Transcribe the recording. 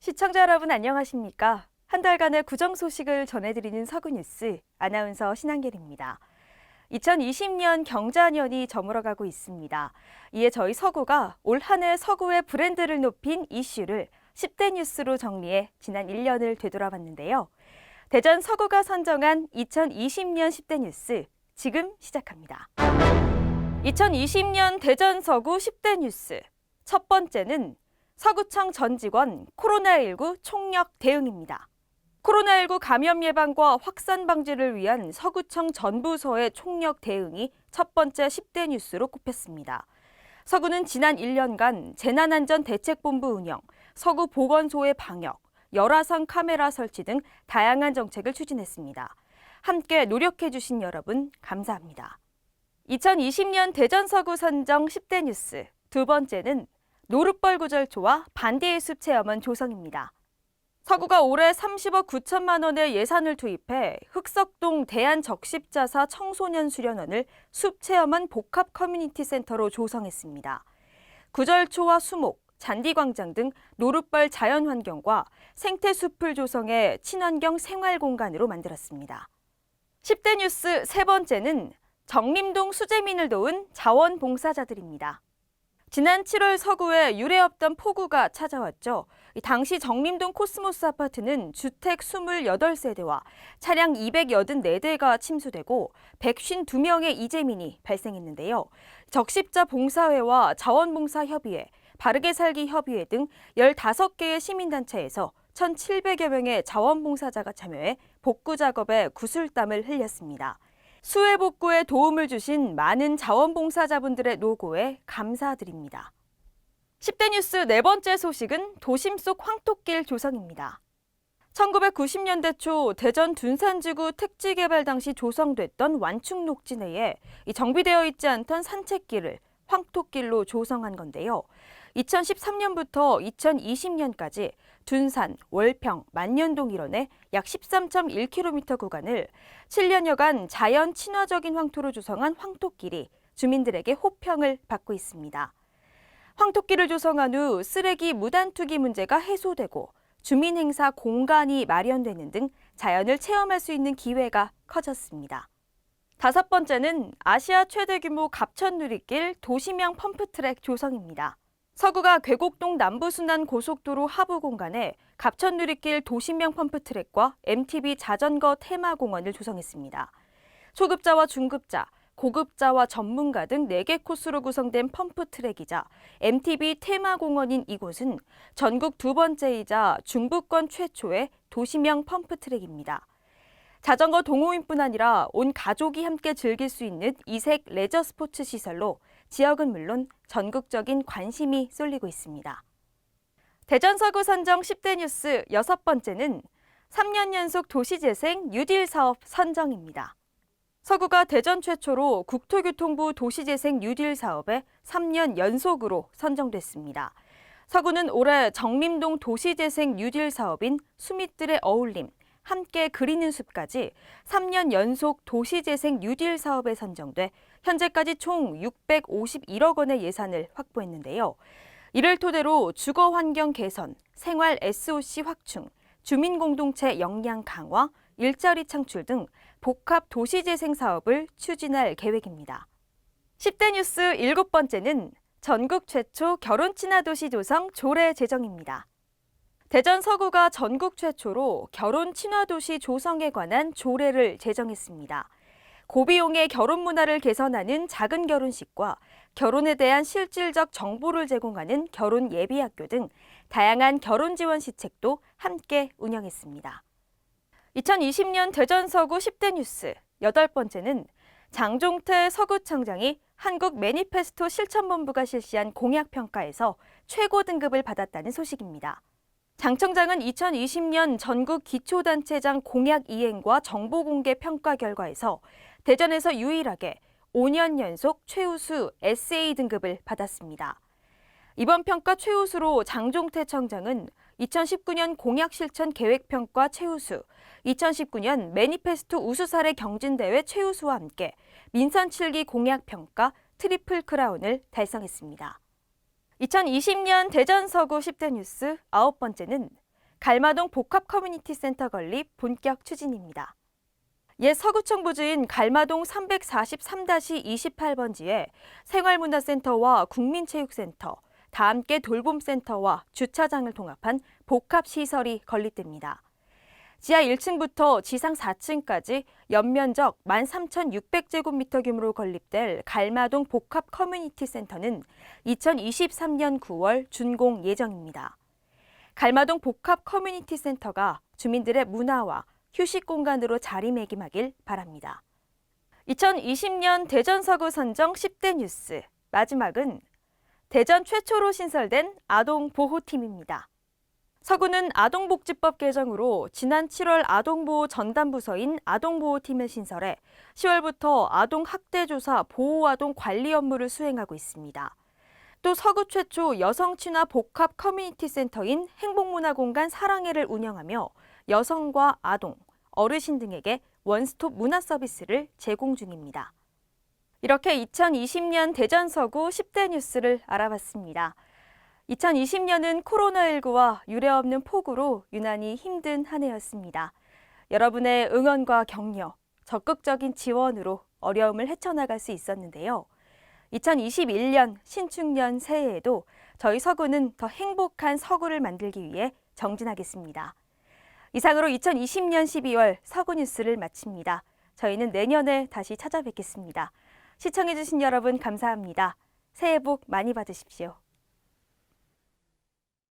시청자 여러분 안녕하십니까? 한 달간의 구정 소식을 전해드리는 서구뉴스 아나운서 신한결입니다. 2020년 경자년이 저물어가고 있습니다. 이에 저희 서구가 올 한 해 서구의 브랜드를 높인 이슈를 10대 뉴스로 정리해 지난 1년을 되돌아봤는데요. 대전 서구가 선정한 2020년 10대 뉴스 지금 시작합니다. 2020년 대전 서구 10대 뉴스 첫 번째는 서구청 전 직원 코로나19 총력 대응입니다. 코로나19 감염 예방과 확산 방지를 위한 서구청 전 부서의 총력 대응이 첫 번째 10대 뉴스로 꼽혔습니다. 서구는 지난 1년간 재난안전대책본부 운영, 서구 보건소의 방역, 열화상 카메라 설치 등 다양한 정책을 추진했습니다. 함께 노력해주신 여러분 감사합니다. 2020년 대전 서구 선정 10대 뉴스 두 번째는 노룻벌 구절초와 반대의 숲 체험원 조성입니다. 서구가 올해 30억 9천만 원의 예산을 투입해 흑석동 대한적십자사 청소년 수련원을 숲 체험원 복합 커뮤니티 센터로 조성했습니다. 구절초와 수목, 잔디광장 등 노룻벌 자연환경과 생태숲을 조성해 친환경 생활공간으로 만들었습니다. 10대 뉴스 세 번째는 정림동 수재민을 도운 자원봉사자들입니다. 지난 7월 서구에 유례 없던 폭우가 찾아왔죠. 당시 정림동 코스모스 아파트는 주택 28세대와 차량 284대가 침수되고 152명의 이재민이 발생했는데요. 적십자 봉사회와 자원봉사협의회, 바르게 살기 협의회 등 15개의 시민단체에서 1,700여 명의 자원봉사자가 참여해 복구 작업에 구슬땀을 흘렸습니다. 수해 복구에 도움을 주신 많은 자원봉사자분들의 노고에 감사드립니다. 10대 뉴스 네 번째 소식은 도심 속 황토길 조성입니다. 1990년대 초 대전 둔산지구 택지 개발 당시 조성됐던 완충 녹지 내에 정비되어 있지 않던 산책길을 황토길로 조성한 건데요. 2013년부터 2020년까지 둔산, 월평, 만년동 일원의 약 13.1km 구간을 7년여간 자연 친화적인 황토로 조성한 황토길이 주민들에게 호평을 받고 있습니다. 황토길을 조성한 후 쓰레기 무단 투기 문제가 해소되고 주민 행사 공간이 마련되는 등 자연을 체험할 수 있는 기회가 커졌습니다. 다섯 번째는 아시아 최대 규모 갑천 누리길 도심형 펌프트랙 조성입니다. 서구가 괴곡동 남부순환 고속도로 하부 공간에 갑천 누리길 도심형 펌프트랙과 MTB 자전거 테마공원을 조성했습니다. 초급자와 중급자, 고급자와 전문가 등 4개 코스로 구성된 펌프트랙이자 MTB 테마공원인 이곳은 전국 두 번째이자 중부권 최초의 도심형 펌프트랙입니다. 자전거 동호인뿐 아니라 온 가족이 함께 즐길 수 있는 이색 레저 스포츠 시설로 지역은 물론 전국적인 관심이 쏠리고 있습니다. 대전 서구 선정 10대 뉴스 여섯 번째는 3년 연속 도시재생 뉴딜 사업 선정입니다. 서구가 대전 최초로 국토교통부 도시재생 뉴딜 사업에 3년 연속으로 선정됐습니다. 서구는 올해 정림동 도시재생 뉴딜 사업인 수밋들의 어울림, 함께 그리는 숲까지 3년 연속 도시재생 뉴딜 사업에 선정돼 현재까지 총 651억 원의 예산을 확보했는데요. 이를 토대로 주거환경 개선, 생활 SOC 확충, 주민공동체 역량 강화, 일자리 창출 등 복합 도시재생 사업을 추진할 계획입니다. 10대 뉴스 일곱 번째는 전국 최초 결혼 친화도시 조성 조례 제정입니다. 대전 서구가 전국 최초로 결혼 친화도시 조성에 관한 조례를 제정했습니다. 고비용의 결혼 문화를 개선하는 작은 결혼식과 결혼에 대한 실질적 정보를 제공하는 결혼 예비학교 등 다양한 결혼 지원 시책도 함께 운영했습니다. 2020년 대전 서구 10대 뉴스 여덟 번째는 장종태 서구청장이 한국 매니페스토 실천본부가 실시한 공약평가에서 최고 등급을 받았다는 소식입니다. 장 청장은 2020년 전국 기초단체장 공약 이행과 정보 공개 평가 결과에서 대전에서 유일하게 5년 연속 최우수 SA 등급을 받았습니다. 이번 평가 최우수로 장종태 청장은 2019년 공약실천 계획평가 최우수, 2019년 매니페스토 우수사례 경진대회 최우수와 함께 민선 7기 공약평가 트리플 크라운을 달성했습니다. 2020년 대전 서구 10대 뉴스 아홉 번째는 갈마동 복합 커뮤니티 센터 건립 본격 추진입니다. 옛 서구청 부지인 갈마동 343-28번지에 생활문화센터와 국민체육센터, 다함께 돌봄센터와 주차장을 통합한 복합시설이 건립됩니다. 지하 1층부터 지상 4층까지 연면적 13,600제곱미터 규모로 건립될 갈마동 복합 커뮤니티 센터는 2023년 9월 준공 예정입니다. 갈마동 복합 커뮤니티 센터가 주민들의 문화와 휴식 공간으로 자리매김하길 바랍니다. 2020년 대전 서구 선정 10대 뉴스, 마지막은 대전 최초로 신설된 아동보호팀입니다. 서구는 아동복지법 개정으로 지난 7월 아동보호 전담부서인 아동보호팀을 신설해 10월부터 아동학대조사 보호아동 관리 업무를 수행하고 있습니다. 또 서구 최초 여성친화 복합 커뮤니티 센터인 행복문화공간 사랑해를 운영하며 여성과 아동, 어르신 등에게 원스톱 문화 서비스를 제공 중입니다. 이렇게 2020년 대전 서구 10대 뉴스를 알아봤습니다. 2020년은 코로나19와 유례없는 폭우로 유난히 힘든 한 해였습니다. 여러분의 응원과 격려, 적극적인 지원으로 어려움을 헤쳐나갈 수 있었는데요. 2021년 신축년 새해에도 저희 서구는 더 행복한 서구를 만들기 위해 정진하겠습니다. 이상으로 2020년 12월 서구 뉴스를 마칩니다. 저희는 내년에 다시 찾아뵙겠습니다. 시청해주신 여러분 감사합니다. 새해 복 많이 받으십시오.